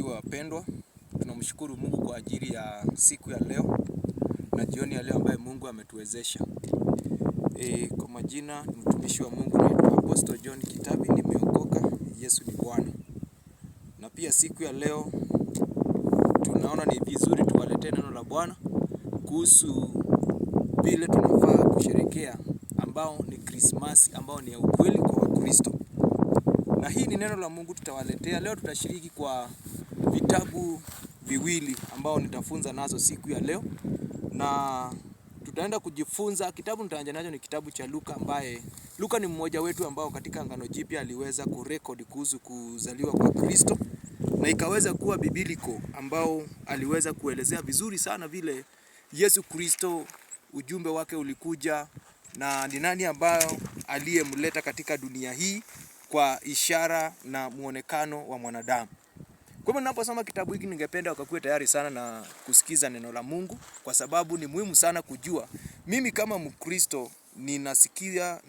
Asifiwe wapendwa. Tunamshukuru Mungu kwa ajili ya siku ya leo na jioni ya leo ambaye Mungu ametuwezesha. Kwa majina ni mtumishi wa Mungu naitwa Apostle John Kitabi, nimeokoka. Yesu ni Bwana. Na pia siku ya leo tunaona ni vizuri tuwaletee neno la Bwana kuhusu vile tunafaa kusherehekea ambao ni Krismasi, ambao ni ya ukweli kwa Wakristo. Na hii ni neno la Mungu tutawaletea. Leo tutashiriki kwa vitabu viwili ambao nitafunza nazo siku ya leo. Na tutaenda kujifunza, kitabu nitaanza nacho ni kitabu cha Luka, ambaye Luka ni mmoja wetu ambao katika Agano Jipya aliweza kurekodi kuhusu kuzaliwa kwa Kristo. Na ikaweza kuwa bibiliko ambao aliweza kuelezea vizuri sana vile Yesu Kristo ujumbe wake ulikuja na ni nani ambao aliyemleta katika dunia hii kwa ishara na muonekano wa mwanadamu. Kwa hivyo ninaposoma kitabu hiki ningependa ukakuwe tayari sana na kusikiza neno la Mungu, kwa sababu ni muhimu sana kujua. Mimi kama Mkristo ninasikia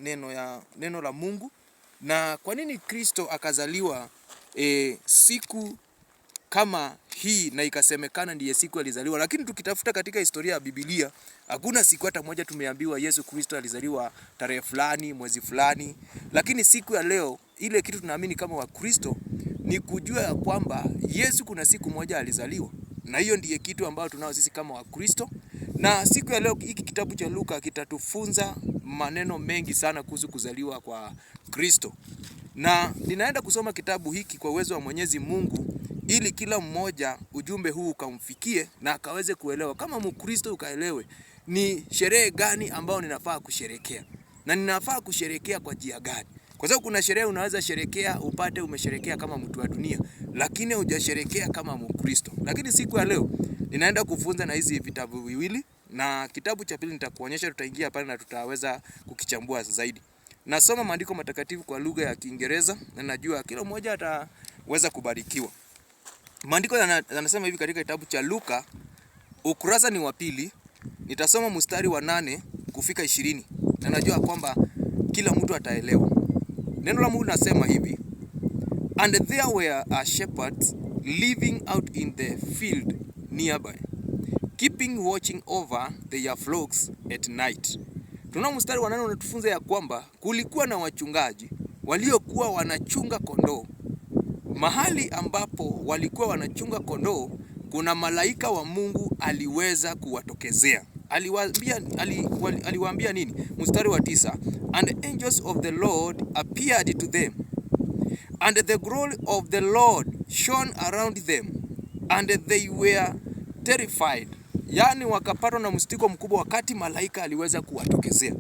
neno la Mungu, na kwa nini Kristo akazaliwa siku kama hii na ikasemekana ndiye siku alizaliwa. Lakini tukitafuta katika historia ya Biblia, hakuna siku hata moja tumeambiwa Yesu Kristo alizaliwa tarehe fulani, mwezi fulani. Lakini siku ya leo, ile kitu tunaamini kama Wakristo ni kujua ya kwamba Yesu kuna siku moja alizaliwa. Na hiyo ndiye kitu ambayo tunao sisi kama Wakristo. Na siku ya leo hiki kitabu cha Luka kitatufunza maneno mengi sana kuhusu kuzaliwa kwa Kristo. Na ninaenda kusoma kitabu hiki kwa uwezo wa Mwenyezi Mungu, ili kila mmoja ujumbe huu ukamfikie na akaweze kuelewa. Kama Mkristo ukaelewe ni sherehe gani ambao ninafaa kusherehekea. Na ninafaa kusherehekea kwa njia gani? Kwa sababu kuna sherehe unaweza sherehekea upate umesherehekea kama mtu wa dunia, lakini hujasherehekea kama Mkristo. Lakini siku ya leo ninaenda kufunza na hizi vitabu viwili, na kitabu cha pili nitakuonyesha, tutaingia pale na tutaweza kukichambua zaidi. Nasoma maandiko matakatifu kwa lugha ya Kiingereza na najua kila mmoja ataweza kubarikiwa. Maandiko yanasema hivi katika kitabu cha Luka, ukurasa ni wa 2, nitasoma mstari wa 8 kufika 20. Na najua kwamba kila mtu ataelewa. Neno la Mungu linasema hivi: And there were shepherds living out in the field nearby, keeping watching over their flocks at night. Tunaona mstari wa 8 unatufunza ya kwamba kulikuwa na wachungaji waliokuwa wanachunga kondoo. Mahali ambapo walikuwa wanachunga kondoo, kuna malaika wa Mungu aliweza kuwatokezea. Aliwaambia nini? Mstari wa 9, And the angels of the Lord appeared to them, and the glory of the Lord shone around them, and they were terrified. Yani wakapatwa na mshtuko mkubwa wakati malaika aliweza kuwatokezea.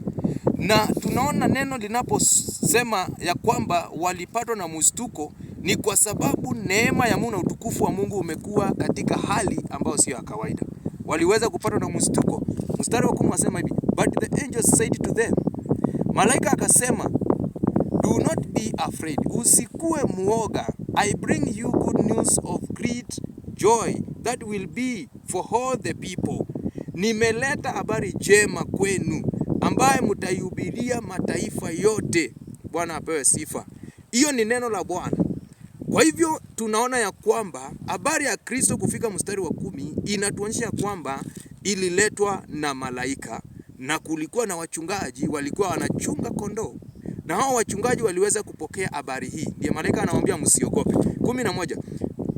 Na tunaona neno linaposema ya kwamba walipatwa na mshtuko, ni kwa sababu neema ya Mungu na utukufu wa Mungu umekuwa katika hali ambayo sio ya kawaida. Waliweza kupatwa na mshtuko. Mstari wa 10 unasema hivi: But the angels said to them, malaika akasema, Do not be afraid, usikue muoga. I bring you good news of great joy that will be for all the people. Nimeleta habari njema kwenu ambaye mtaihubiria mataifa yote. Bwana apewe sifa. Hiyo ni neno la Bwana. Kwa hivyo tunaona ya kwamba habari ya Kristo kufika mstari wa 10 inatuonyesha kwamba ililetwa na malaika, na kulikuwa na wachungaji walikuwa wanachunga kondoo. Na hao wachungaji waliweza kupokea habari hii. Ndiye malaika anamwambia msiogope. 11,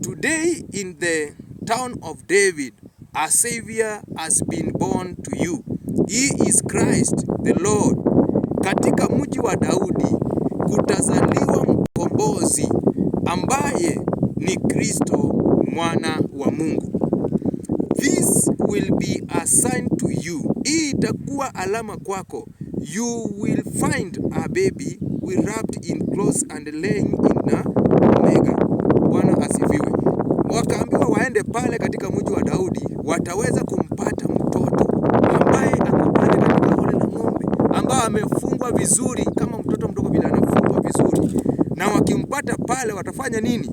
Today in the town of David a savior has been born to you. He is Christ the Lord. Katika mji wa Daudi kutazaliwa mkombozi ambaye ni Kristo mwana wa Mungu. This will be a sign to you. Hii itakuwa alama kwako. You will find a baby wrapped in cloths and laying in a manger. Bwana asifiwe. Wakaambiwa waende pale katika mji wa Daudi, wataweza kumpata mtoto ambaye ako pale katika hori la ng'ombe, ambaye amefungwa vizuri kama mtoto mdogo vile anafungwa vizuri. Na wakimpata pale watafanya nini?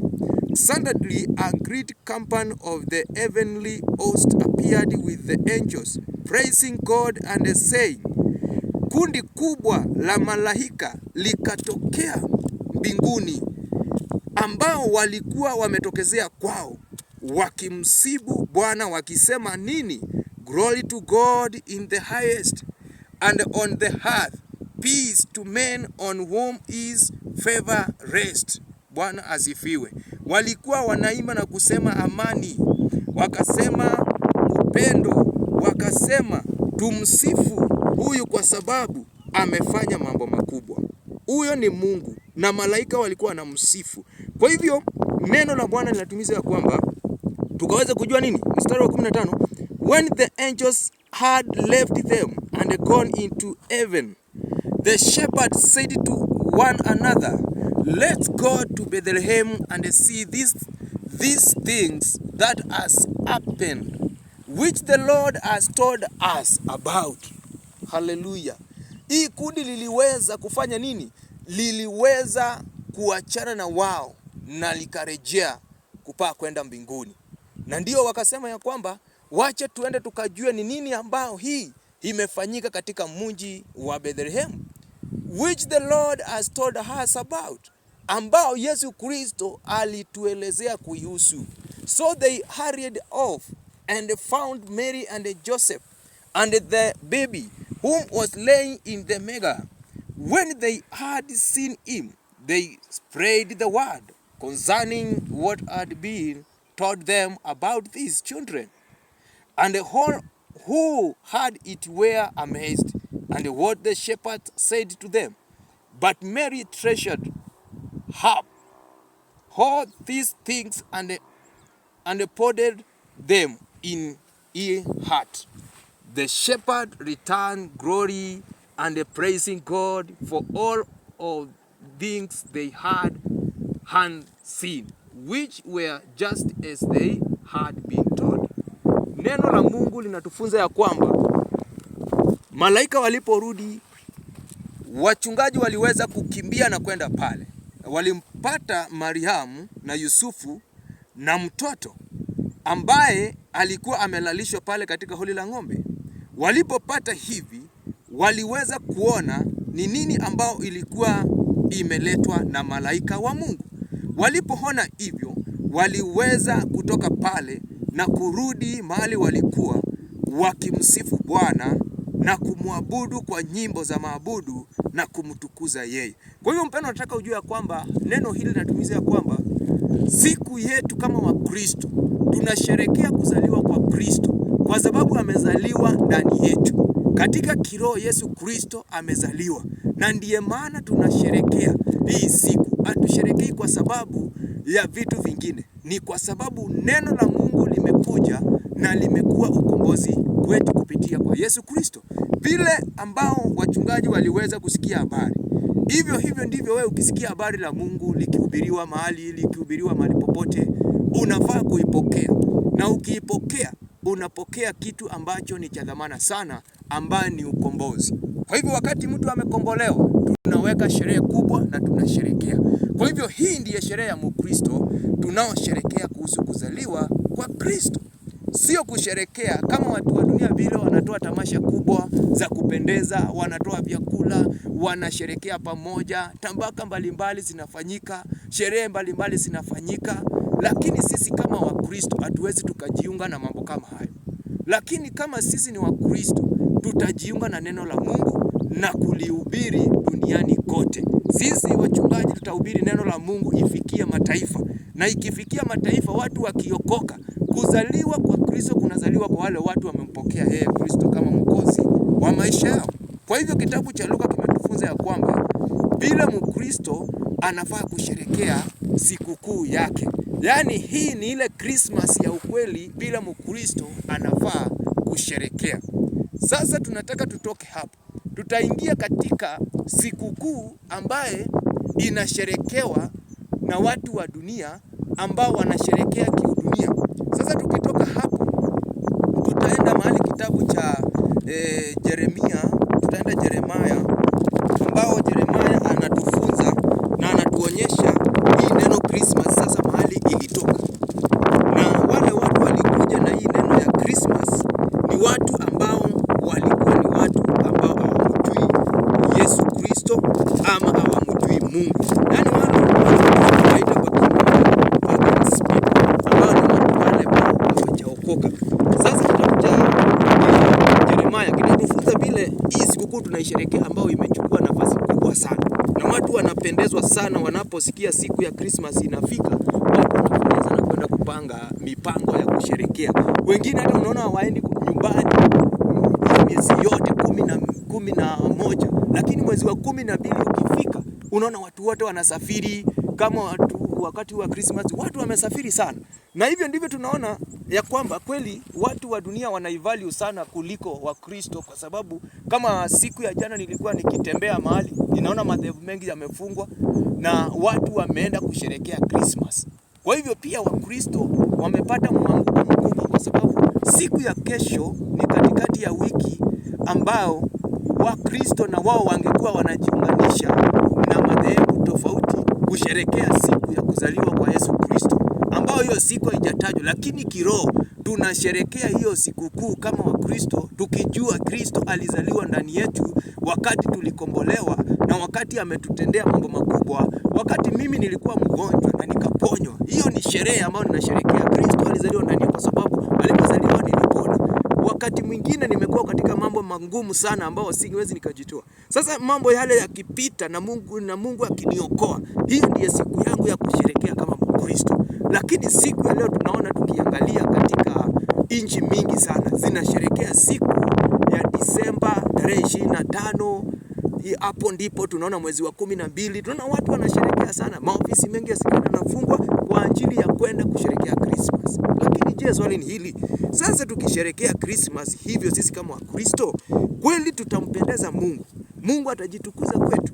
Suddenly a great company of the heavenly host appeared with the angels, praising God and saying, kundi kubwa la malaika likatokea mbinguni ambao walikuwa wametokezea kwao wakimsibu Bwana wakisema nini? Glory to God in the highest, and on the earth peace to men on whom his favor rest. Bwana asifiwe. Walikuwa wanaimba na kusema amani, wakasema upendo, wakasema tumsifu huyu kwa sababu amefanya mambo makubwa. Huyo ni Mungu na malaika walikuwa wanamsifu. Kwa hivyo neno la Bwana linatumiza ya kwamba tukaweza kujua nini? Mstari wa 15, when the angels had left them and gone into heaven, the shepherds said to one another, let's go to Bethlehem and see these things that has happened, which the Lord has told us about. Hallelujah. Hii kundi liliweza kufanya nini? Liliweza kuachana na wao na likarejea kupaa kwenda mbinguni. Na ndio wakasema ya kwamba wacha tuende tukajue ni nini ambao hii imefanyika katika mji wa Bethlehem, which the Lord has told us about, ambao Yesu Kristo alituelezea kuihusu. So they hurried off and found Mary and Joseph and the baby whom was laying in the manger. When they had seen him, they spread the word concerning what had been told them about these children. And all who heard it were amazed and what the shepherds said to them. But Mary treasured up all these things and pondered them in her heart. The shepherd returned glory and praising God for all of things they had seen, which were just as they had been told. Neno la Mungu linatufunza ya kwamba malaika waliporudi, wachungaji waliweza kukimbia na kwenda pale. Walimpata Mariamu na Yusufu na mtoto ambaye alikuwa amelalishwa pale katika holi la ng'ombe. Walipopata hivi, waliweza kuona ni nini ambao ilikuwa imeletwa na malaika wa Mungu. Walipoona hivyo, waliweza kutoka pale na kurudi mahali walikuwa wakimsifu Bwana na kumwabudu kwa nyimbo za maabudu na kumtukuza yeye. Kwa hivyo mpendwa, nataka ujue kwamba neno hili linatumiza kwamba siku yetu kama Wakristo tunasherehekea kuzaliwa kwa Kristo, kwa sababu amezaliwa ndani yetu. Katika kiroho Yesu Kristo amezaliwa, na ndiye maana tunasherehekea hii siku. Hatusherehekei kwa sababu ya vitu vingine, ni kwa sababu neno la Mungu limekuja na limekuwa ukombozi kwetu kupitia kwa Yesu Kristo. Vile ambao wachungaji waliweza kusikia habari, hivyo ndivyo wewe ukisikia habari la Mungu likihubiriwa mahali popote, unafaa kuipokea. Na ukiipokea, unapokea kitu ambacho ni cha dhamana sana, ambaye ni ukombozi. Kwa hivyo wakati mtu amekombolewa, tunaweka sherehe kubwa na tunasherehekea. Kwa hivyo hii ndiye sherehe ya Mkristo, tunaosherehekea kuhusu kuzaliwa kwa Kristo. Sio kusherehekea kama watu wa dunia vile wanatoa tamasha kubwa za kupendeza, wanatoa vyakula, wanasherehekea pamoja, tambaka mbalimbali zinafanyika, sherehe mbalimbali zinafanyika, lakini sisi kama Wakristo hatuwezi tukajiunga na mambo kama hayo. Lakini kama sisi ni Wakristo, tutajiunga na neno la Mungu na kulihubiri duniani kote. Sisi wachungaji tutahubiri neno la Mungu ifikie mataifa, na ikifikia mataifa, watu wakiokoka, kuzaliwa kwa Kristo kunazaliwa kwa wale watu wamempokea yeye Kristo kama mwokozi wa maisha yao. Kwa hivyo kitabu cha Luka kimetufunza ya kwamba bila Mkristo anafaa kusherehekea sikukuu yake. Yaani hii ni ile Christmas ya ukweli, bila Mkristo anafaa kusherehekea. Sasa tunataka tutoke hapo, tutaingia katika sikukuu ambaye inasherekewa na watu wa dunia ambao wanasherehekea kiudunia. Sasa tukitoka hapo, tutaenda mahali kitabu cha Yeremia, tutaenda Yeremia, ambao Yeremia anatufunza na anatuonyesha hii neno Christmas sasa mahali ilitoka. Na wale watu walikuja na hii neno ya Christmas ni watu ambao walikuwa ni watu ambao hawamjui Yesu Kristo ama hawamjui Mungu. Yaani wale wanaita kwa Kiingereza ambao ni watu wale tunaisherehekea ambayo imechukua nafasi kubwa sana. Na watu wanapendezwa sana wanaposikia siku ya Christmas inafika. Watu wanafurahi sana kwenda kupanga mipango ya kusherehekea. Wengine hata unaona waendi nyumbani miezi yote 11, lakini mwezi wa 12 ukifika, unaona watu wote wanasafiri kama wakati wa Christmas watu wamesafiri sana. Na hivyo ndivyo tunaona ya kwamba kweli watu wa dunia wanaivalue sana kuliko wa Kristo, kwa sababu kama siku ya jana nilikuwa nikitembea mahali, ninaona madhehebu mengi yamefungwa na watu wameenda kusherehekea Christmas. Kwa hivyo pia wa Kristo wamepata mwanguko mkubwa, kwa sababu siku ya kesho ni katikati ya wiki ambao wa Kristo na wao wangekuwa wanajiunganisha na madhehebu tofauti kusherehekea siku ya kuzaliwa kwa Yesu Kristo, ambao hiyo siku haijatajwa, lakini kiroho tunasherehekea hiyo sikukuu kama wa Kristo, tukijua Kristo alizaliwa ndani yetu wakati tulikombolewa na wakati ametutendea mambo makubwa. Wakati mimi nilikuwa mgonjwa na nikaponywa, hiyo ni sherehe ambayo ninasherehekea. Kristo alizaliwa ndani yetu kwa sababu alipozaliwa nilipona. Wakati mwingine nimekuwa katika mambo magumu sana ambao siwezi nikajitoa. Sasa mambo yale yakipita na Mungu akiniokoa, hiyo ndiyo siku yangu ya kusherehekea kama Mkristo. Lakini siku ya leo tunaona tukiangalia katika nchi mingi sana zinasherehekea siku ya Disemba tarehe 25. Hapo ndipo tunaona mwezi wa 12, tunaona watu wanasherehekea sana. Maofisi mengi ya serikali yanafungwa kwa ajili ya kwenda kusherehekea Christmas. Lakini je, swali ni hili, sasa tukisherehekea Christmas hivyo sisi kama Wakristo, kweli tutampendeza Mungu? Mungu atajitukuza kwetu?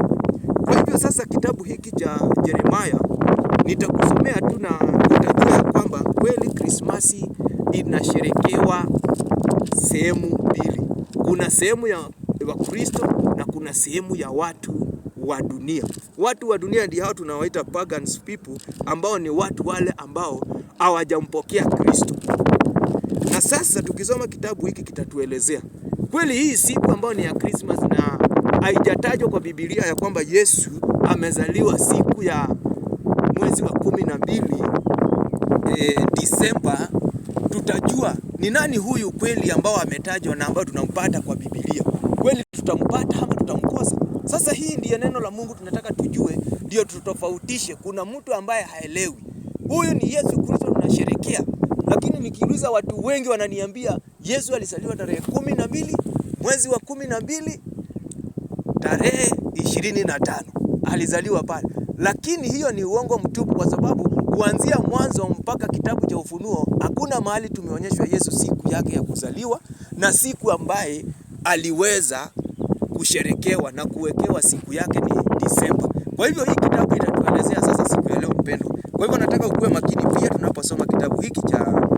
Kwa hivyo sasa kitabu hiki cha Yeremia nitakusomea tu na utajua ya kwamba kweli Christmas inasherekewa sehemu mbili. Kuna sehemu ya Wakristo na kuna sehemu ya watu wa dunia. Watu wa dunia ndio hao tunawaita pagans people, ambao ni watu wale ambao hawajampokea Kristo. Na sasa tukisoma kitabu hiki kitatuelezea kweli hii siku ambayo ni ya Christmas, na haijatajwa kwa Biblia ya kwamba Yesu amezaliwa siku ya mwezi wa 12 Disemba. Tutajua ni nani huyu kweli ambao ametajwa na ambao tunampata kwa Biblia. Kweli tutampata ama tutamkosa? Sasa hii ndiyo neno la Mungu tunataka tujue, ndio tutofautishe. Kuna mtu ambaye haelewi. Huyu ni Yesu Kristo tunasherehekea. Lakini nikiuliza watu wengi wananiambia Yesu alizaliwa tarehe 12 mwezi wa 12 tarehe 25 alizaliwa pale. Lakini hiyo ni uongo mtupu, kwa sababu kuanzia mwanzo mpaka kitabu cha Ufunuo hakuna mahali tumeonyeshwa Yesu siku yake ya kuzaliwa na siku ambaye aliweza kusherekewa na kuwekewa siku yake ni Disemba. Kwa hivyo hii kitabu itatuelezea sasa siku ya leo, mpendwa. Kwa hivyo nataka ukuwe makini pia tunaposoma kitabu hiki cha